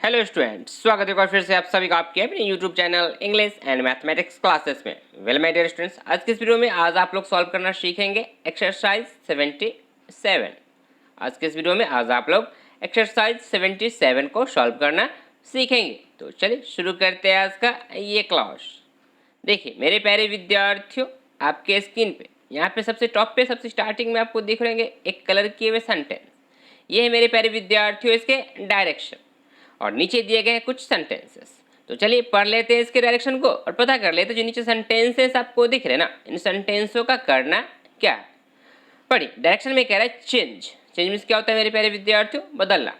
Hello students, स्वागत है एक बार फिर से आप सभी का आपके अपने YouTube channel English and mathematics classes में। वेल माय डियर स्टूडेंट्स, आज के इस वीडियो में आज आप लोग सॉल्व करना सीखेंगे एक्सरसाइज 77। आज के इस वीडियो में आज आप लोग एक्सरसाइज 77 को सॉल्व करना सीखेंगे। तो चलिए शुरू करते हैं आज का ये क्लास। देखिए मेरे प्यारे विद्यार्थियों, आपके स्क्रीन पे यहाँ पे सबसे टॉप पे सबसे स्टार्टिंग में आपको दिख रहे हैं एक कलर किए हुए सेंटेंस। ये है मेरे प्यारे विद्यार्थियों इसके डायरेक्शन और नीचे दिए गए हैं कुछ सेंटेंसेस। तो चलिए पढ़ लेते हैं इसके डायरेक्शन को और पता कर लेते हैं जो नीचे सेंटेंसेस आपको दिख रहे हैं ना, इन सेंटेंसों का करना क्या है। पढ़िए, डायरेक्शन में कह रहा है चेंज। चेंज मीन्स क्या होता है मेरे प्यारे विद्यार्थियों? बदलना।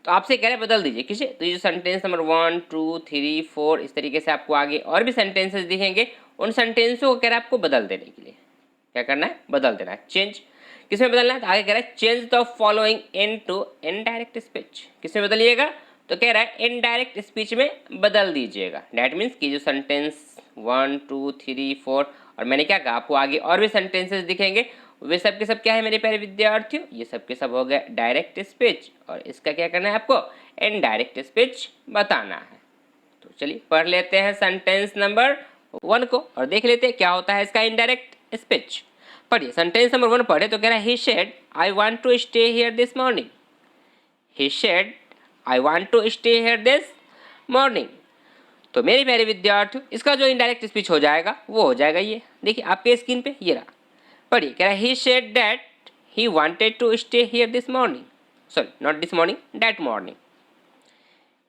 तो आपसे कह रहा है बदल दीजिए किसे? तो ये जो सेंटेंस नंबर 1 2 3 4 इस तरीके से आपको आगे और भी सेंटेंसेस दिखेंगे, उन सेंटेंसों को कह रहा है आपको बदल देने के लिए। क्या करना है? बदल देना है। चेंज किसमें बदलना है? तो आगे कह रहा है change the following into indirect speech. किसमें बदलिएगा? तो कह रहा है इनडायरेक्ट स्पीच में बदल दीजिएगा। डैट मीन्स कि जो सेंटेंस 1 2 3 4 और मैंने क्या कहा आपको आगे और भी सेंटेंसेस दिखेंगे, वे सब के सब क्या है मेरे प्यारे विद्यार्थियों? ये सब के सब हो गया डायरेक्ट स्पीच और इसका क्या करना है आपको? इनडायरेक्ट स्पीच बताना है। तो चलिए पढ़ लेते हैं सेंटेंस नंबर 1 को और देख लेते हैं क्या होता है इसका इनडायरेक्ट स्पीच। पढ़िए, सेंटेंस नंबर 1 पढ़े तो कह रहा है he said I want to stay here this morning. He said I want to stay here this morning. तो मेरे प्यारे विद्यार्थियों, इसका जो इनडायरेक्ट स्पीच हो जाएगा वो हो जाएगा ये। देखिए आपके स्क्रीन पे ये रहा। पढ़िए, कह रहा है he said that he wanted to stay here this morning. Sorry, not this morning, that morning.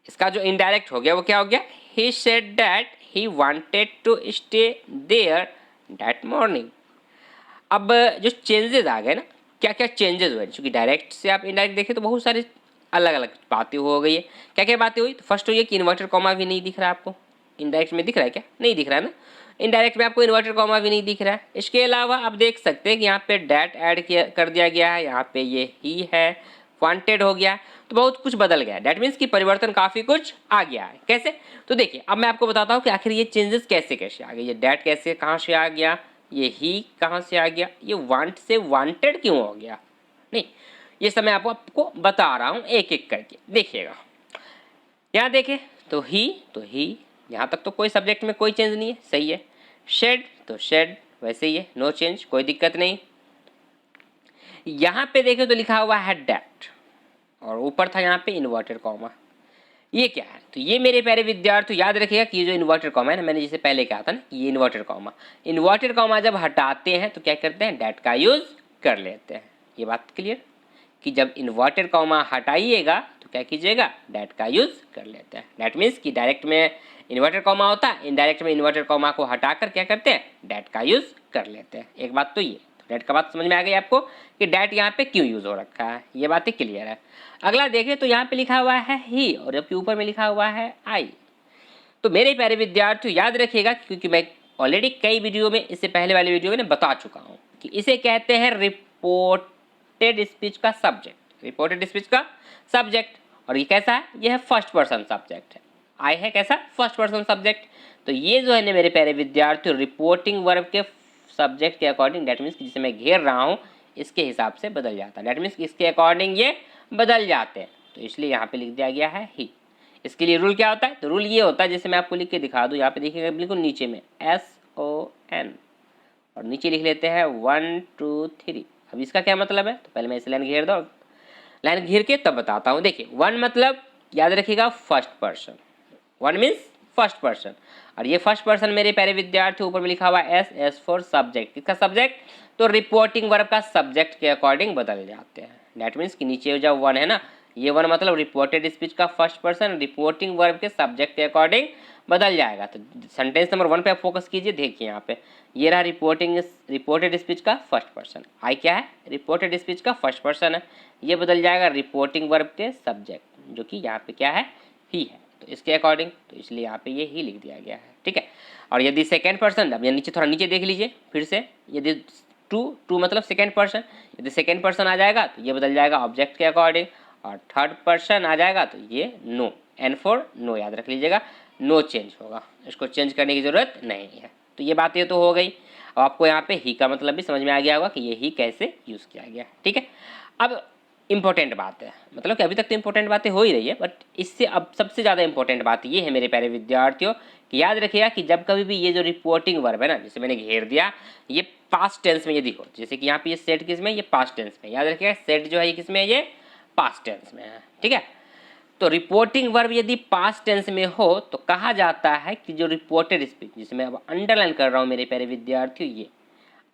इसका जो इनडायरेक्ट हो गया वो क्या हो गया? He said that he wanted to stay there that morning. अब जो चेंजेस आ गए ना, क्या क्या चेंजेस हुए, क्योंकि डायरेक्ट से आप इनडायरेक्ट देखें तो बहुत सारे अलग अलग बातें हो गई है। क्या क्या बातें हुई? तो फर्स्ट हुई है कि इन्वर्टर कॉमा भी नहीं दिख रहा आपको। इनडायरेक्ट में दिख रहा है क्या? नहीं दिख रहा है ना। इनडायरेक्ट में आपको इन्वर्टर कॉमा भी नहीं दिख रहा है। इसके अलावा आप देख सकते हैं कि यहाँ पे डैट ऐड किया कर दिया गया है, यहाँ पे ये ही है, वांटेड हो गया। तो बहुत कुछ बदल गया है। डैट मीन्स कि परिवर्तन काफ़ी कुछ आ गया है। कैसे? तो देखिए अब मैं आपको बताता हूँ कि आखिर ये चेंजेस कैसे कैसे आ गए। ये डैट कैसे कहाँ से आ गया, ये ही कहाँ से आ गया, ये वांट से वांटेड क्यों हो गया। नहीं, ये सब मैं आपको बता रहा हूँ एक एक करके। देखिएगा यहाँ देखें तो ही यहाँ तक तो कोई सब्जेक्ट में कोई चेंज नहीं है, सही है। शेड तो शेड वैसे ही है, नो चेंज, कोई दिक्कत नहीं। यहाँ पे देखें तो लिखा हुआ है डैट और ऊपर था यहाँ पे इन्वर्टेड कॉमा। ये क्या है? तो ये मेरे प्यारे विद्यार्थी याद रखिएगा कि ये जो इन्वर्टेड कॉमा है ना, मैंने जैसे पहले कहा था ना कि ये इन्वर्टेड कॉमा जब हटाते हैं तो क्या करते हैं? डैट का यूज कर लेते हैं। ये बात क्लियर कि जब इन्वर्टेड कॉमा हटाइएगा तो क्या कीजिएगा? डैट का यूज कर लेते हैं। डैट मीन्स कि डायरेक्ट में इन्वर्टेड कॉमा होता है, इनडायरेक्ट में इन्वर्टेड कॉमा को हटाकर क्या करते हैं? डैट का यूज कर लेते हैं। एक बात तो ये, तो डैट का बात समझ में आ गई आपको कि डैट यहाँ पे क्यों यूज हो रखा है, ये बातें क्लियर है। अगला देखें तो यहाँ पे लिखा हुआ है ही और जबकि ऊपर में लिखा हुआ है आई। तो मेरे प्यारे विद्यार्थियों याद रखिएगा, क्योंकि मैं ऑलरेडी कई वीडियो में, इससे पहले वाले वीडियो में बता चुका हूँ कि इसे कहते हैं रिपोर्टेड स्पीच का सब्जेक्ट। रिपोर्टेड स्पीच का सब्जेक्ट। और ये कैसा है? ये है फर्स्ट पर्सन सब्जेक्ट है। आई है कैसा? First person subject. तो ये जो है ना मेरे प्यारे विद्यार्थियों, रिपोर्टिंग वर्ब के सब्जेक्ट के अकॉर्डिंग, डैट मीन्स जिसे मैं घेर रहा हूँ इसके हिसाब से बदल जाता है। डैट मीन्स इसके अकॉर्डिंग ये बदल जाते हैं। तो इसलिए यहाँ पे लिख दिया गया है ही। इसके लिए रूल क्या होता है? तो रूल ये होता है, जैसे मैं आपको लिख के दिखा दूँ, यहाँ पे देखिएगा बिल्कुल नीचे में SON और नीचे लिख लेते हैं 1 2 3। अब इसका क्या मतलब है? तो पहले मैं इस लाइन घेर दो, लाइन घेर के तब बताता हूँ। देखिए 1 मतलब याद रखिएगा first person. 1 means first person और ये फर्स्ट पर्सन मेरे प्यारे विद्यार्थी ऊपर में लिखा हुआ S फॉर सब्जेक्ट। किसका सब्जेक्ट? तो रिपोर्टिंग वर्ब का सब्जेक्ट के अकॉर्डिंग बदल जाते हैं। डैट मीन्स कि नीचे जब 1 है ना, ये 1 मतलब रिपोर्टेड स्पीच का फर्स्ट पर्सन रिपोर्टिंग वर्ब के सब्जेक्ट के अकॉर्डिंग बदल जाएगा। तो सेंटेंस नंबर 1 पे आप फोकस कीजिए। देखिए यहाँ पे ये रहा रिपोर्टेड स्पीच का फर्स्ट पर्सन। आई क्या है? रिपोर्टेड स्पीच का फर्स्ट पर्सन है। ये बदल जाएगा रिपोर्टिंग वर्ब के सब्जेक्ट, जो कि यहाँ पे क्या है? ही है। तो इसके अकॉर्डिंग, तो इसलिए यहाँ पे ये ही लिख दिया गया है। ठीक है। और यदि सेकेंड पर्सन, अब नीचे थोड़ा नीचे देख लीजिए फिर से, यदि टू मतलब सेकेंड पर्सन, यदि सेकेंड पर्सन आ जाएगा तो ये बदल जाएगा ऑब्जेक्ट के अकॉर्डिंग। और थर्ड पर्सन आ जाएगा तो ये नो, N फॉर नो याद रख लीजिएगा, नो चेंज होगा, इसको चेंज करने की ज़रूरत नहीं है। तो ये बातें तो हो गई। अब आपको यहाँ पे ही का मतलब भी समझ में आ गया होगा कि ये ही कैसे यूज़ किया गया। ठीक है। अब इंपॉर्टेंट बात है, मतलब कि अभी तक तो इंपॉर्टेंट बातें हो ही रही है, बट इससे अब सबसे ज़्यादा इंपॉर्टेंट बात ये है मेरे प्यारे विद्यार्थियों कि याद रखिएगा कि जब कभी भी ये जो रिपोर्टिंग वर्ब है ना, जैसे मैंने घेर दिया, ये पास्ट टेंस में यदि हो, जैसे कि यहाँ पे ये सेट किस में, ये पास्ट टेंस में, याद रखिएगा सेट जो है ये किस में है, ये पास्ट टेंस में है, ठीक है। तो रिपोर्टिंग वर्ब यदि पास्ट टेंस में हो तो कहा जाता है कि जो रिपोर्टेड स्पीच, जिसे मैं अब अंडरलाइन कर रहा हूँ मेरे प्यारे विद्यार्थियों, ये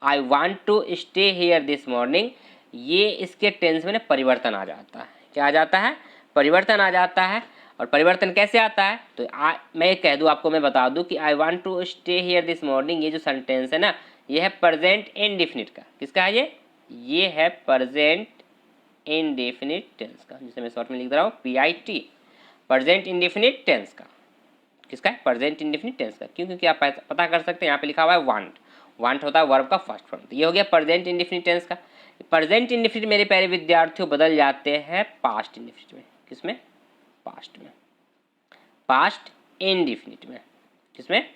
I want to stay here this morning, ये इसके टेंस में ना परिवर्तन आ जाता है। क्या आ जाता है? परिवर्तन आ जाता है। और परिवर्तन कैसे आता है? तो मैं कह दूँ आपको, मैं बता दूँ कि I want to stay here this morning, ये जो सेंटेंस है ना, ये है प्रेजेंट इंडेफिनिट का। किसका है ये है प्रेजेंट इंडेफिनिट टेंस का, जिसे मैं शॉर्ट में लिख रहा हूँ PIT, प्रेजेंट इंडेफिनिट टेंस का। किसका है? प्रेजेंट इंडेफिनिट टेंस का। क्यों? क्योंकि आप पता कर सकते हैं, यहाँ पे लिखा हुआ है वांट, वांट होता है वर्ब का फर्स्ट फॉर्म। तो ये हो गया प्रेजेंट इंडेफिनिट टेंस का। प्रेजेंट इंडेफिनिट मेरे प्यारे विद्यार्थियों बदल जाते हैं पास्ट इंडेफिनिट में। किसमें? पास्ट में, पास्ट इंडेफिनिट में। किसमें?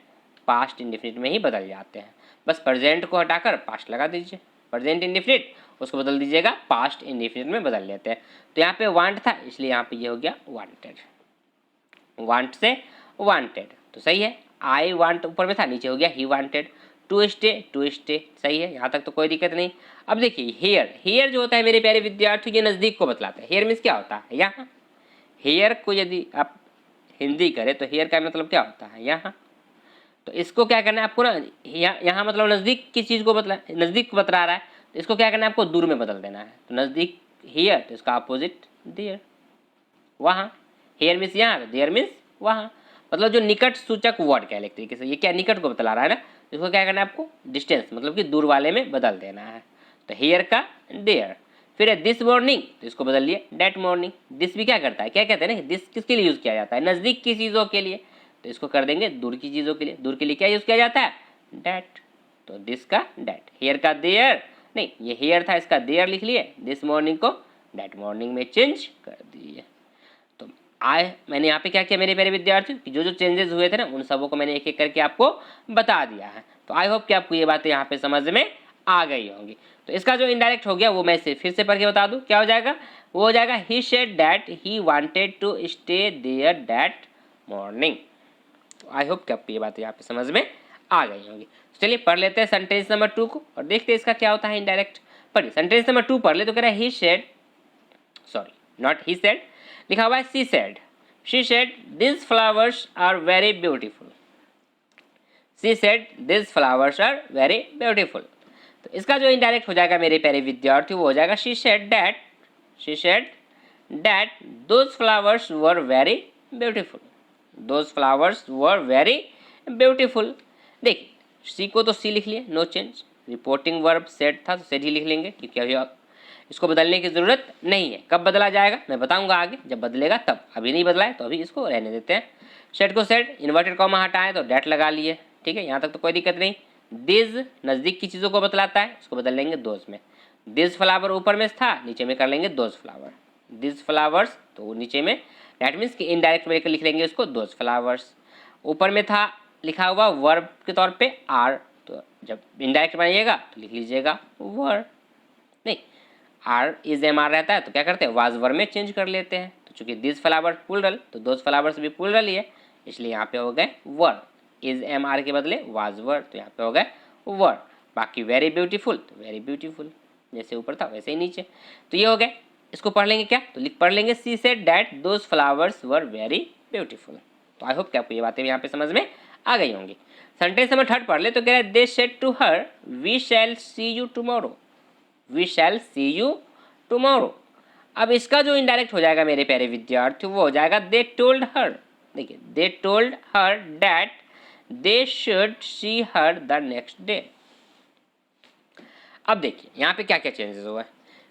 पास्ट इंडेफिनिट में ही बदल जाते हैं। बस प्रेजेंट को हटाकर पास्ट लगा दीजिए, प्रेजेंट इंडेफिनिट उसको बदल दीजिएगा, पास्ट इंडेफिनिट में बदल लेते हैं। तो यहाँ पे वांट था, इसलिए यहाँ पे ये हो गया वांटेड, वांट से वांटेड, तो सही है। आई वांट ऊपर में था, नीचे हो गया ही वांटेड। टू स्टे सही है, यहाँ तक तो कोई दिक्कत नहीं। अब देखिए हेयर, हेयर जो होता है मेरे प्यारे विद्यार्थियों ये नज़दीक को बतलाता है। हेयर मीन्स क्या होता है? यहाँ। हेयर को यदि आप हिंदी करें तो हेयर का मतलब क्या होता है? यहाँ। तो इसको क्या करना है आपको ना, यहाँ मतलब नज़दीक की चीज़ को नज़दीक को बतला रहा है, तो इसको क्या करना है आपको? दूर में बदल देना है। तो नज़दीक हेयर, तो इसका अपोजिट देयर, वहाँ। हेयर मीन्स यहाँ, देयर मीन्स वहाँ, मतलब जो निकट सूचक वर्ड क्या है एक तरीके से, ये क्या निकट को बतला रहा है ना, इसको क्या करना है आपको? डिस्टेंस, मतलब कि दूर वाले में बदल देना है। तो हेयर का देयर। फिर है दिस मॉर्निंग, तो इसको बदल लिया डेट मॉर्निंग। दिस भी क्या करता है? क्या कहते हैं ना, दिस किसके लिए यूज़ किया जाता है? नज़दीक की चीज़ों के लिए। तो इसको कर देंगे दूर की चीज़ों के लिए। दूर के लिए क्या यूज़ किया जाता है? डेट। तो दिस का डेट, हेयर का देयर नहीं, ये हेयर था, इसका देयर लिख लिए, दिस मॉर्निंग को डेट मॉर्निंग में चेंज कर दिए। तो मैंने यहाँ पे क्या किया मेरे प्यारे विद्यार्थियों कि जो जो चेंजेस हुए थे ना, उन सबों को मैंने एक एक करके आपको बता दिया है। तो आई होप कि आपको ये बातें यहाँ पे समझ में आ गई होंगी। तो इसका जो इनडायरेक्ट हो गया वो मैं फिर से पढ़ के बता दूँ, क्या हो जाएगा? वो हो जाएगा he said that he wanted to stay there that morning. तो आई होप कि आपको ये बातें यहाँ पे समझ में आ गई होंगी। तो चलिए पढ़ लेते हैं सेंटेंस नंबर 2 को और देखते हैं इसका क्या होता है इनडायरेक्ट। पढ़िए सेंटेंस नंबर 2 पढ़ ले। तो कह रहा है he said, sorry not he said, लिखा हुआ है she said. She said this flowers are very beautiful. She said this flowers are very beautiful. तो इसका जो इनडायरेक्ट हो जाएगा मेरे प्यारे विद्यार्थी वो हो जाएगा she said that, she said that those flowers were very beautiful, those flowers were very beautiful. देखिए सी को तो सी लिख लिए, no change. Reporting verb said था तो सेड ही लिख लेंगे, क्योंकि अभी इसको बदलने की ज़रूरत नहीं है। कब बदला जाएगा मैं बताऊंगा आगे, जब बदलेगा तब। अभी नहीं बदला है तो अभी इसको रहने देते हैं। सेड को सेड, इन्वर्टेड कॉमा हटाएं तो डेट लगा लिए, ठीक है, यहाँ तक तो कोई दिक्कत नहीं। दिस नज़दीक की चीज़ों को बतलाता है, इसको बदल लेंगे दोज में। दिस फ्लावर ऊपर में था, नीचे में कर लेंगे दोज फ्लावर। दिस फ्लावर्स तो नीचे में, डैट मीन्स कि इनडायरेक्ट में लिख लेंगे उसको दोज फ्लावर्स। ऊपर में था लिखा हुआ वर्ब के तौर पे आर, तो जब इनडायरेक्ट बनाइएगा तो लिख लीजिएगा वर। नहीं, आर इज एम आर रहता है तो क्या करते हैं वाज वर में चेंज कर लेते हैं। तो चूंकि दिस फ्लावर प्लूरल तो दोज फ्लावर्स भी प्लूरल ही है, इसलिए यहाँ पे हो गए वर। इज एम आर के बदले वाज वर, तो यहाँ पे हो गए वर। बाकी वेरी ब्यूटीफुल तो वेरी ब्यूटीफुल, जैसे ऊपर था वैसे ही नीचे। तो ये हो गए। इसको पढ़ लेंगे क्या? तो पढ़ लेंगे she said that those flowers were very beautiful. तो आई होप कि आपको ये बातें यहाँ पे समझ में आ गई होंगी। सेंटेंस नंबर 3 पढ़ ले। तो कह रहा है they said to her we shall see you tomorrow, we shall see you tomorrow. अब इसका जो इनडायरेक्ट हो जाएगा मेरे प्यारे विद्यार्थी वो हो जाएगा दे टोल्ड हर। देखिए they told her that they should see her the next day. अब देखिए यहाँ पे क्या क्या चेंजेस हुआ है।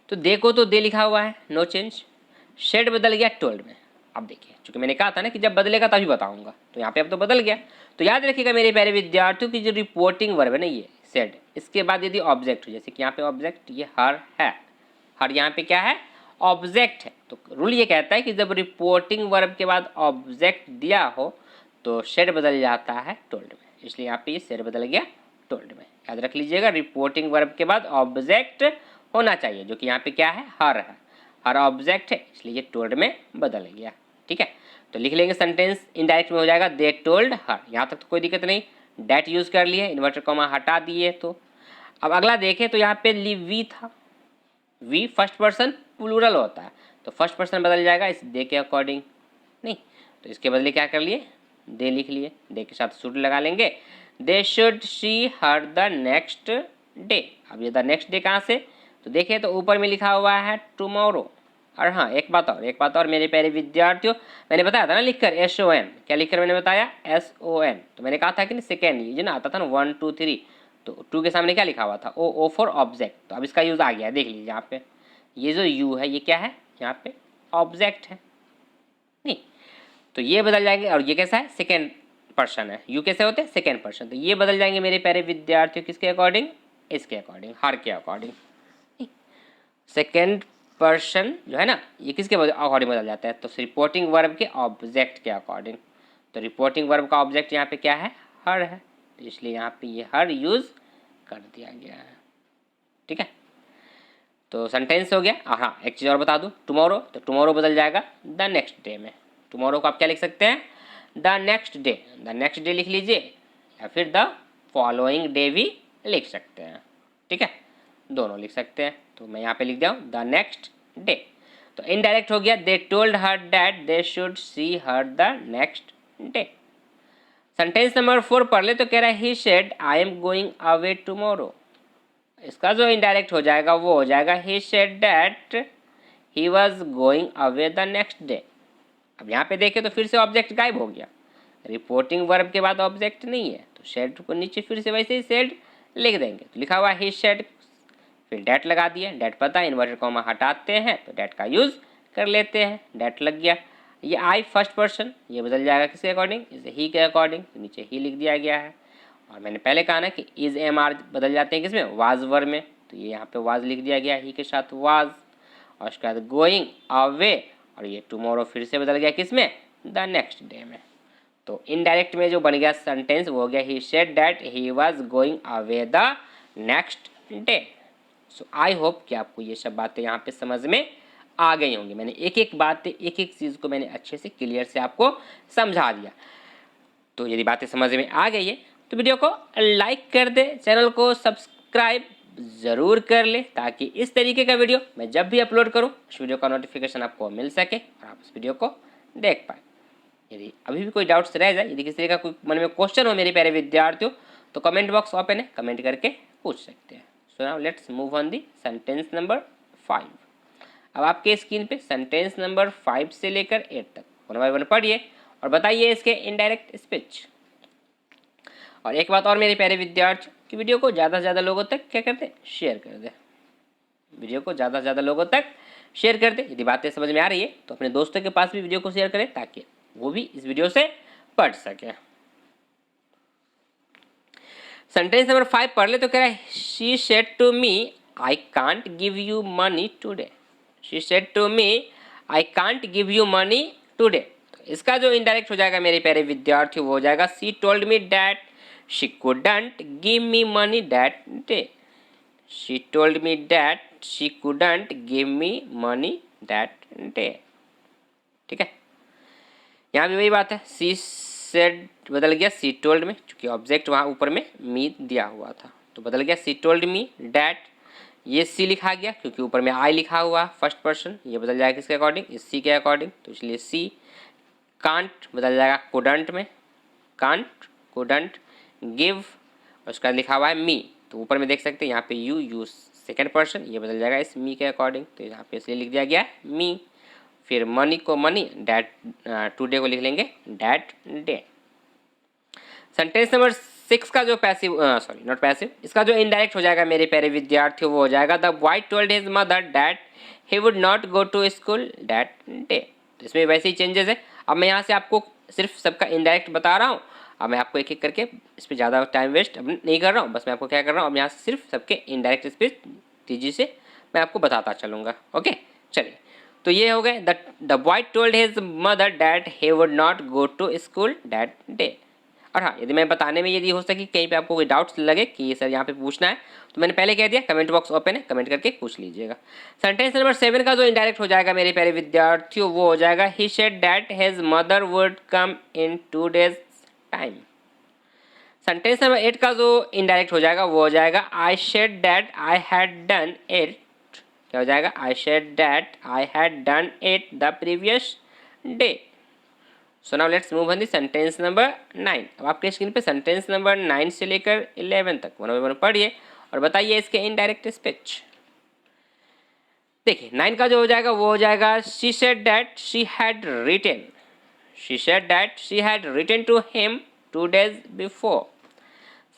तो दे को तो दे लिखा हुआ है, नो चेंज। शेड बदल गया टोल्ड में। अब देखिए चूंकि मैंने कहा था ना कि जब बदलेगा तभी बताऊंगा, तो यहाँ पे अब तो बदल गया। तो याद रखिएगा मेरे प्यारे विद्यार्थियों की जो रिपोर्टिंग वर्ब है ना ये सेड, इसके बाद यदि ऑब्जेक्ट हो, जैसे कि यहाँ पे ऑब्जेक्ट ये हर है, हर यहाँ पे क्या है ऑब्जेक्ट है। तो रूल ये कहता है कि जब रिपोर्टिंग वर्ब के बाद ऑब्जेक्ट दिया हो तो शेड बदल जाता है टोल्ड में, इसलिए यहाँ पे ये शेड बदल गया टोल्ड में। याद रख लीजिएगा रिपोर्टिंग वर्ब के बाद ऑब्जेक्ट होना चाहिए, जो कि यहाँ पे क्या है हर है। हर ऑब्जेक्ट है, इसलिए ये टोल्ड में बदल गया। ठीक है, तो लिख लेंगे सेंटेंस इनडायरेक्ट में हो जाएगा दे टोल्ड हर। यहाँ तक तो कोई दिक्कत नहीं, डैट यूज़ कर लिए, इन्वर्टर कॉमा हटा दिए। तो अब अगला देखें तो यहाँ पे वी था, वी फर्स्ट पर्सन प्लूरल होता है, तो फर्स्ट पर्सन बदल जाएगा इस दे के अकॉर्डिंग। नहीं, तो इसके बदले क्या कर लिए, दे लिख लिए, दे के साथ शुड लगा लेंगे। दे should see her the next day. अब ये द नेक्स्ट डे कहाँ से, तो देखिए तो ऊपर में लिखा हुआ है टुमारो। और हाँ, एक बात और मेरे प्यारे विद्यार्थियों, मैंने बताया था ना लिखकर SON, क्या लिखकर मैंने बताया SON। तो मैंने कहा था कि सेकेंड ये ना आता था ना 1 2 3, तो 2 के सामने क्या लिखा हुआ था ओ फॉर ऑब्जेक्ट। तो अब इसका यूज़ आ गया, देख लीजिए यहाँ पे ये जो यू है ये क्या है, यहाँ पे ऑब्जेक्ट है। नहीं, तो ये बदल जाएंगे, और ये कैसा है सेकेंड पर्सन है, यू कैसे होते हैं सेकेंड पर्सन, तो ये बदल जाएंगे मेरे प्यारे विद्यार्थियों किसके अकॉर्डिंग, इसके अकॉर्डिंग, हर के अकॉर्डिंग। सेकेंड पर्सन जो है ना ये किसके अकॉर्डिंग बदल जाता है, तो रिपोर्टिंग वर्ब के ऑब्जेक्ट के अकॉर्डिंग। तो रिपोर्टिंग वर्ब का ऑब्जेक्ट यहाँ पे क्या है, हर है, तो इसलिए यहाँ पे ये हर यूज़ कर दिया गया है। ठीक है, तो सेंटेंस हो गया। हाँ, एक चीज़ और बता दूँ, टुमारो, तो टुमारो बदल जाएगा द नेक्स्ट डे में। टुमारो को आप क्या लिख सकते हैं, द नेक्स्ट डे लिख लीजिए, या फिर द फॉलोइंग डे भी लिख सकते हैं। ठीक है, दोनों लिख सकते हैं, तो मैं यहाँ पे लिख दिया द नेक्स्ट डे। तो इनडायरेक्ट हो गया, दे told her that they should see her the next day. Sentence number 4 पढ़ ले, तो कह रहा है he said I am going away tomorrow. इसका जो इनडायरेक्ट हो जाएगा वो हो जाएगा he said that he was going away the next day. अब यहाँ पे देखें तो फिर से ऑब्जेक्ट गायब हो गया, रिपोर्टिंग वर्ब के बाद ऑब्जेक्ट नहीं है, तो सेड को नीचे फिर से वैसे ही सेड लिख देंगे। तो लिखा हुआ ही सेड, फिर डैट लगा दिया, डैट पता है इन्वर्टर कॉमा हटाते हैं तो डैट का यूज़ कर लेते हैं, डैट लग गया। ये आई फर्स्ट पर्सन, ये बदल जाएगा किसके अकॉर्डिंग, इसे ही के अकॉर्डिंग, नीचे ही लिख दिया गया है। और मैंने पहले कहा ना कि इज MR बदल जाते हैं किसमें, वाज वर्ब में, तो ये यहाँ पे वाज लिख दिया गया ही के साथ वाज। और उसके बाद गोइंग अवे, और ये टुमारो फिर से बदल गया किसमें, द नेक्स्ट डे में। तो इनडायरेक्ट में जो बन गया सेंटेंस वो हो गया he said that he was going away the next day. So I hope कि आपको ये सब बातें यहाँ पे समझ में आ गई होंगी। मैंने एक एक चीज़ को मैंने अच्छे से क्लियर से आपको समझा दिया। तो यदि बातें समझ में आ गई है तो वीडियो को लाइक कर दे, चैनल को सब्सक्राइब ज़रूर कर ले, ताकि इस तरीके का वीडियो मैं जब भी अपलोड करूँ उस वीडियो का नोटिफिकेशन आपको मिल सके और आप उस वीडियो को देख पाए। यदि अभी भी कोई डाउट्स रह जाए, यदि किसी तरह का कोई मन में क्वेश्चन हो मेरे प्यारे विद्यार्थियों, तो कमेंट बॉक्स ओपन है, कमेंट करके पूछ सकते हैं। So now let's move on the sentence number 5। अब आपके स्क्रीन पे सेंटेंस नंबर 5 से लेकर 8 तक 1 बाय 1 पढ़िए और बताइए इसके इनडायरेक्ट स्पीच। और एक बात और मेरे प्यारे विद्यार्थी कि वीडियो को ज़्यादा से ज़्यादा लोगों तक क्या करते, शेयर कर दे। वीडियो को ज़्यादा से ज़्यादा लोगों तक शेयर कर दे। यदि बातें समझ में आ रही है तो अपने दोस्तों के पास भी वीडियो को शेयर करें, ताकि वो भी इस वीडियो से पढ़ सके। सेंटेंस नंबर 5 पढ़ ले, तो कह रहा है she said to me I can't give you money today. She said to me I can't give you money today. तो इसका जो इनडायरेक्ट हो जाएगा मेरे प्यारे विद्यार्थी वो हो जाएगा she told me that she couldn't give me money that day. She told me that she couldn't give me money that day. ठीक है, यहाँ भी वही बात है, सी सेड बदल गया सी टोल्ड में, चूँकि ऑब्जेक्ट वहाँ ऊपर में मी दिया हुआ था तो बदल गया सी टोल्ड मी डैट। ये सी लिखा गया क्योंकि ऊपर में आई लिखा हुआ फर्स्ट पर्सन, ये बदल जाएगा किसके अकॉर्डिंग, इस सी के अकॉर्डिंग, तो इसलिए सी। कांट बदल जाएगा कुडंट में, कांट कुडंट गिव, और उसका लिखा हुआ है मी, तो ऊपर में देख सकते हैं यहाँ पे यू सेकेंड पर्सन, ये बदल जाएगा इस मी के अकॉर्डिंग, तो यहाँ पे इसलिए लिख दिया गया मी। फिर मनी को मनी, डैट टुडे को लिख लेंगे डैट डे। सेंटेंस नंबर 6 का जो पैसिव सॉरी नॉट पैसिव, इसका जो इनडायरेक्ट हो जाएगा मेरे प्यारे विद्यार्थियों वो हो जाएगा the boy told his mother that he would not go to school that day. तो इसमें वैसे ही चेंजेस है। अब मैं यहाँ से आपको सिर्फ सबका इनडायरेक्ट बता रहा हूँ, अब मैं आपको एक एक करके इस पर ज़्यादा टाइम वेस्ट अब नहीं कर रहा हूँ, बस मैं आपको क्या कर रहा हूँ, अब यहाँ से सिर्फ सबके इनडायरेक्ट स्पीच तेजी से मैं आपको बताता चलूँगा। ओके, चलिए, तो ये हो गए the boy told his mother that he would not go to school that day. और हाँ, यदि मैं बताने में यदि हो सके कहीं पे आपको कोई डाउट्स लगे कि ये सर यहाँ पे पूछना है, तो मैंने पहले कह दिया, कमेंट बॉक्स ओपन है, कमेंट करके पूछ लीजिएगा। सेंटेंस नंबर 7 का जो इनडायरेक्ट हो जाएगा मेरे प्यारे विद्यार्थियों, वो हो जाएगा he said that his mother would come in 2 days time. Sentence number 8 का जो इनडायरेक्ट हो जाएगा वो हो जाएगा I said that I had done it. क्या हो जाएगा? I said that I had done it the previous day. So now let's move on the sentence number 9। अब आपके स्क्रीन पे सेंटेंस नंबर 9 से लेकर 11 तक वन बाय वन पढ़िए और बताइए इसके इनडायरेक्ट स्पीच। देखिए 9 का जो हो जाएगा वो हो जाएगा she said that she had written. She said that she had written to him 2 days before.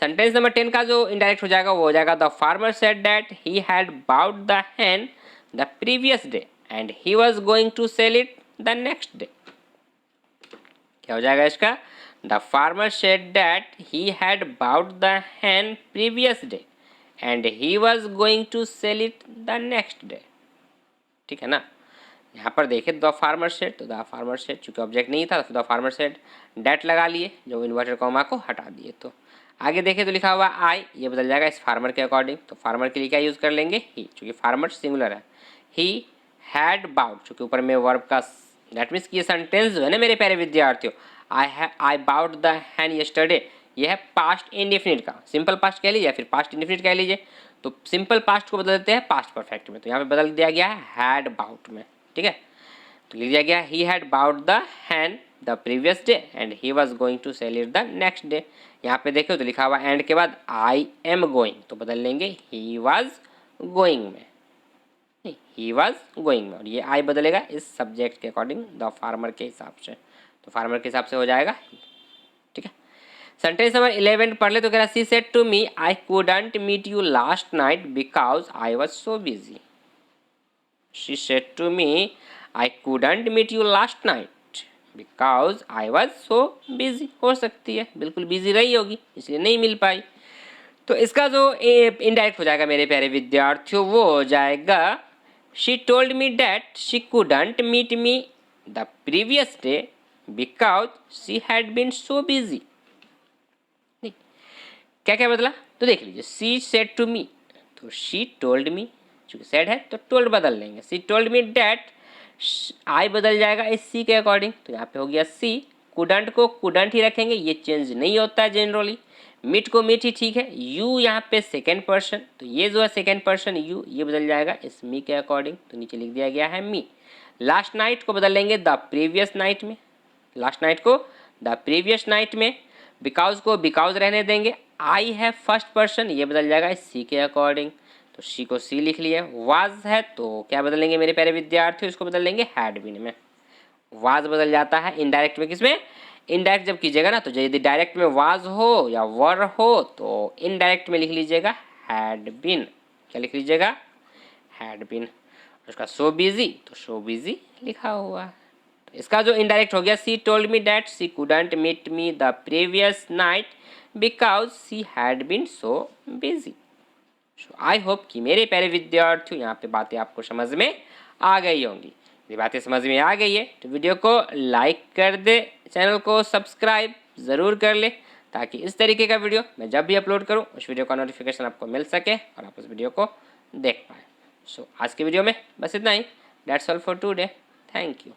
Sentence number 10 का जो इनडायरेक्ट हो जाएगा वो हो जाएगा the farmer said that he had bought the hen the previous day and he was going to sell it the next day. क्या हो जाएगा इसका? The farmer said that he had bought the hen previous day and he was going to sell it the next day. ठीक है ना? यहाँ पर देखिए द फार्मर सेड, तो द फार्मर सेड चूंकि ऑब्जेक्ट नहीं था तो द फार्मर सेड डैट लगा लिए, जो इन्वर्टेड कॉमा को हटा दिए। तो आगे देखें तो लिखा हुआ आई, ये बदल जाएगा इस फार्मर के अकॉर्डिंग। तो फार्मर के लिए क्या यूज़ कर लेंगे? ही, चूंकि फार्मर सिंगुलर है। ही हैड बाउड, चूंकि ऊपर में वर्ब का, दैट मीन्स कि ये सेंटेंस जो है ना मेरे प्यारे विद्यार्थियों, आई बाउड द हैन यस्टरडे, ये है पास्ट इंडेफिनिट का, सिंपल पास्ट कह लीजिए या फिर पास्ट इंडेफिनिट कह लीजिए। तो सिंपल पास्ट को बदल देते हैं पास्ट परफेक्ट में, तो यहाँ पे बदल दिया गया है हैड बाउड में। ठीक है, तो लिख दिया गया he had bought the hen the previous day and he was going to sell it the next day. यहाँ पे देखो तो लिखा हुआ एंड के बाद आई एम गोइंग, तो बदल लेंगे ही वॉज गोइंग में, नहीं ही वॉज गोइंग में, और ये आई बदलेगा इस सब्जेक्ट के अकॉर्डिंग द फार्मर के हिसाब से, तो फार्मर के हिसाब से हो जाएगा ही। ठीक है, सेंटेंस नंबर 11 पढ़ ले तो कह रहा she said to me I couldn't meet you last night because I was so busy. She said to me I couldn't meet you last night because I was so busy। हो सकती है बिल्कुल busy रही होगी इसलिए नहीं मिल पाई। तो इसका जो इनडायरेक्ट हो जाएगा मेरे प्यारे विद्यार्थियों वो हो जाएगा she told me that she couldn't meet me the previous day because she had been so busy। क्या क्या बदला तो देख लीजिए, she said to me, तो she told me, चूंकि said है तो told बदल लेंगे। she told me that, आई बदल जाएगा इस सी के अकॉर्डिंग, तो यहाँ पे हो गया सी। कुडंट को कुडंट ही रखेंगे, ये चेंज नहीं होता है जनरली। मीट को मीट ही ठीक है। यू यहाँ पे सेकेंड पर्सन, तो ये जो है सेकेंड पर्सन यू, ये बदल जाएगा इस मी के अकॉर्डिंग, तो नीचे लिख दिया गया है मी। लास्ट नाइट को बदल लेंगे द प्रीवियस नाइट में, लास्ट नाइट को द प्रीवियस नाइट में। बिकॉज को बिकॉज रहने देंगे। आई है फर्स्ट पर्सन, ये बदल जाएगा इस सी के अकॉर्डिंग, तो सी को सी लिख लिया। वाज है तो क्या बदलेंगे मेरे प्यारे विद्यार्थियों, इसको बदल लेंगे हैड बीन में। वाज बदल जाता है इनडायरेक्ट में, किसमें? इनडायरेक्ट जब कीजिएगा ना, तो यदि डायरेक्ट में वाज हो या वर हो तो इनडायरेक्ट में लिख लीजिएगा हैड बीन। क्या लिख लीजिएगा? Had been. उसका सो बिजी, तो सो बिजी लिखा हुआ। तो इसका जो इनडायरेक्ट हो गया she told me that she couldn't meet me the previous night because she had been so busy. I hope कि मेरे प्यारे विद्यार्थियों यहाँ पे बातें आपको समझ में आ गई होंगी। यदि बातें समझ में आ गई है तो वीडियो को लाइक कर दे, चैनल को सब्सक्राइब ज़रूर कर ले, ताकि इस तरीके का वीडियो मैं जब भी अपलोड करूँ उस वीडियो का नोटिफिकेशन आपको मिल सके और आप उस वीडियो को देख पाएँ। सो आज के वीडियो में बस इतना ही। That's all for today. Thank you.